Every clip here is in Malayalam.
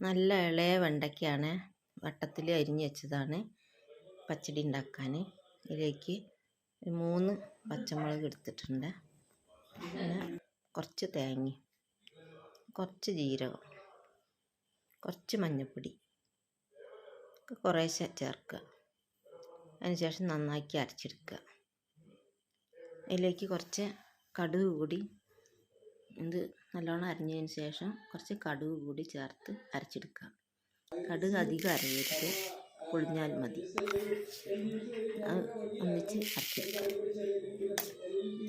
നല്ല ഇളയ വെണ്ടയ്ക്കാണ്, വട്ടത്തിൽ അരിഞ്ഞ് വെച്ചതാണ് പച്ചടി ഉണ്ടാക്കാൻ. ഇതിലേക്ക് 3 പച്ചമുളക് എടുത്തിട്ടുണ്ട്, പിന്നെ കുറച്ച് തേങ്ങ, കുറച്ച് ജീരകം, കുറച്ച് മഞ്ഞൾപ്പൊടി കുറേശ്ശെ ചേർക്കുക. അതിനുശേഷം നന്നാക്കി അരച്ചെടുക്കുക. അതിലേക്ക് കുറച്ച് കടുക് കൂടി, ഇത് നല്ലോണം അരിഞ്ഞതിന് ശേഷം കുറച്ച് കടുക് കൂടി ചേർത്ത് അരച്ചെടുക്കുക. കടുക് അധികം അരയരുത്, പൊളിഞ്ഞാൽ മതി. അത് ഒന്നിച്ച് അരച്ചെടുക്കുക.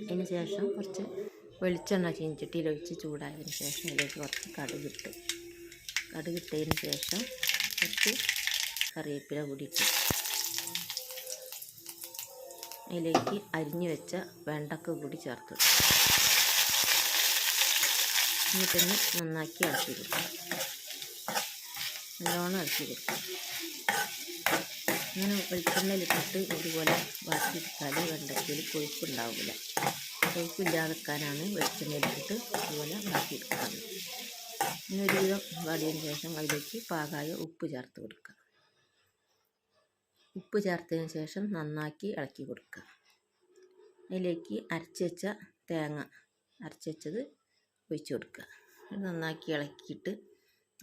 അതിന് ശേഷം കുറച്ച് വെളിച്ചെണ്ണ ചീനച്ചട്ടിയിലൊഴിച്ച് ചൂടായതിന് ശേഷം അതിലേക്ക് കുറച്ച് കടുകിട്ടതിന് ശേഷം കുറച്ച് കറിവേപ്പില കൂടി ഇട്ട് അതിലേക്ക് അരിഞ്ഞു വെച്ച വെണ്ടക്ക കൂടി ചേർത്ത് എന്നിട്ടൊന്ന് നന്നാക്കി ഇളക്കി കൊടുക്കുക. നല്ലോണം ഇളക്കി കൊടുക്കുക. ഇങ്ങനെ വെളിച്ചെണ്ണയിലിട്ടിട്ട് ഇതുപോലെ വാട്ടിയെടുത്താൽ വെണ്ടയ്ക്കയിൽ കൊഴുപ്പുണ്ടാവില്ല. കൊഴുപ്പില്ലാതെക്കാനാണ് വെളിച്ചെണ്ണയിലിട്ടിട്ട് ഇതുപോലെ വാട്ടിയെടുക്കുന്നത്. ഇനി ഒരുവിധം വാടിയതിന് ശേഷം അതിലേക്ക് പാകമായ ഉപ്പ് ചേർത്ത് കൊടുക്കുക. ഉപ്പ് ചേർത്തതിന് ശേഷം നന്നാക്കി ഇളക്കി കൊടുക്കുക. അതിലേക്ക് തേങ്ങ അരച്ച് വെച്ചത് ഒഴിച്ച് കൊടുക്കുക. നന്നാക്കി ഇളക്കിയിട്ട്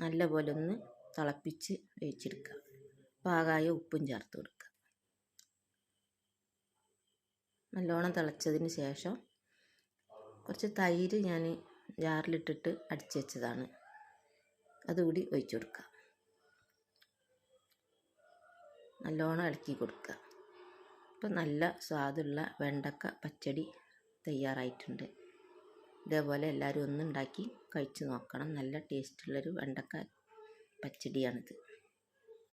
നല്ലപോലെ ഒന്ന് തിളപ്പിച്ച് വേവിച്ചെടുക്കുക. പാകമായ ഉപ്പും ചേർത്ത് കൊടുക്കുക. നല്ലോണം തിളച്ചതിന് ശേഷം കുറച്ച് തൈര് ഞാൻ ജാറിലിട്ടിട്ട് അടിച്ച് വെച്ചതാണ്, അതുകൂടി ഒഴിച്ച് കൊടുക്കുക. നല്ലോണം ഇളക്കി കൊടുക്കുക. ഇപ്പം നല്ല സ്വാദുള്ള വെണ്ടക്ക പച്ചടി തയ്യാറായിട്ടുണ്ട്. ഇതേപോലെ എല്ലാവരും ഒന്ന് ഉണ്ടാക്കി കഴിച്ച് നോക്കണം. നല്ല ടേസ്റ്റുള്ളൊരു വെണ്ടക്ക പച്ചടിയാണിത്.